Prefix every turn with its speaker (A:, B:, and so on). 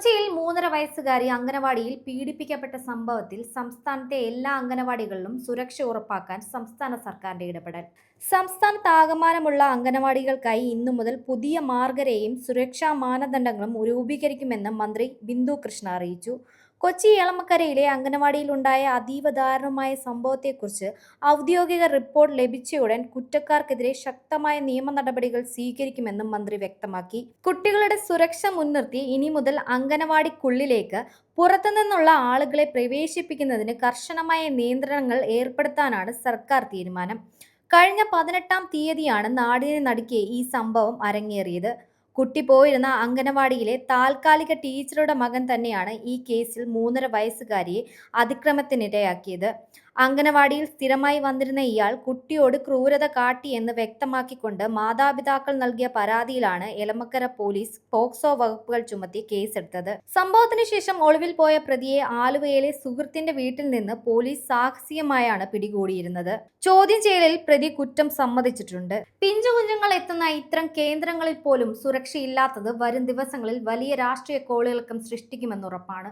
A: കൊച്ചിയിൽ 3.5 വയസ്സുകാരി അംഗനവാടിയിൽ പീഡിപ്പിക്കപ്പെട്ട സംഭവത്തിൽ സംസ്ഥാനത്തെ എല്ലാ അംഗനവാടികളിലും സുരക്ഷ ഉറപ്പാക്കാൻ സംസ്ഥാന സർക്കാരിന്റെ ഇടപെടൽ. സംസ്ഥാനത്താകമാനമുള്ള അംഗനവാടികൾക്കായി ഇന്നു മുതൽ പുതിയ മാർഗരേഖയും സുരക്ഷാ മാനദണ്ഡങ്ങളും രൂപീകരിക്കുമെന്ന് മന്ത്രി ബിന്ദു കൃഷ്ണ അറിയിച്ചു. കൊച്ചി എളമക്കരയിലെ അംഗനവാടിയിലുണ്ടായ അതീവ ദാരുണമായ സംഭവത്തെക്കുറിച്ച് ഔദ്യോഗിക റിപ്പോർട്ട് ലഭിച്ചയുടൻ കുറ്റക്കാർക്കെതിരെ ശക്തമായ നിയമ നടപടികൾ സ്വീകരിക്കുമെന്നും മന്ത്രി വ്യക്തമാക്കി. കുട്ടികളുടെ സുരക്ഷ മുൻനിർത്തി ഇനി മുതൽ അംഗനവാടിക്കുള്ളിലേക്ക് പുറത്തുനിന്നുള്ള ആളുകളെ പ്രവേശിപ്പിക്കുന്നതിന് കർശനമായ നിയന്ത്രണങ്ങൾ ഏർപ്പെടുത്താനാണ് സർക്കാർ തീരുമാനം. കഴിഞ്ഞ 18-ാം തീയതിയാണ് നാടിനെ നടുക്കിയ ഈ സംഭവം അരങ്ങേറിയത്. കുട്ടി പോയിരുന്ന അംഗനവാടിയിലെ താൽക്കാലിക ടീച്ചറുടെ മകൻ തന്നെയാണ് ഈ കേസിൽ 3.5 വയസ്സുകാരിയെ അതിക്രമത്തിനിരയാക്കിയത്. അംഗനവാടിയിൽ സ്ഥിരമായി വന്നിരുന്ന ഇയാൾ കുട്ടിയോട് ക്രൂരത കാട്ടിയെന്ന് വ്യക്തമാക്കിക്കൊണ്ട് മാതാപിതാക്കൾ നൽകിയ പരാതിയിലാണ് എളമക്കര പോലീസ് പോക്സോ വകുപ്പുകൾ ചുമത്തി കേസെടുത്തത്. സംഭവത്തിന് ശേഷം ഒളിവിൽ പോയ പ്രതിയെ ആലുവയിലെ സുഹൃത്തിന്റെ വീട്ടിൽ നിന്ന് പോലീസ് സാഹസികമായാണ് പിടികൂടിയിരുന്നത്. ചോദ്യം ചെയ്യലിൽ പ്രതി കുറ്റം സമ്മതിച്ചിട്ടുണ്ട്. പിഞ്ചു കുഞ്ഞുങ്ങൾ എത്തുന്ന ഇത്തരം കേന്ദ്രങ്ങളിൽ പോലും സുരക്ഷയില്ലാത്തത് വരും ദിവസങ്ങളിൽ വലിയ രാഷ്ട്രീയ കോളിളക്കം സൃഷ്ടിക്കുമെന്നുറപ്പാണ്.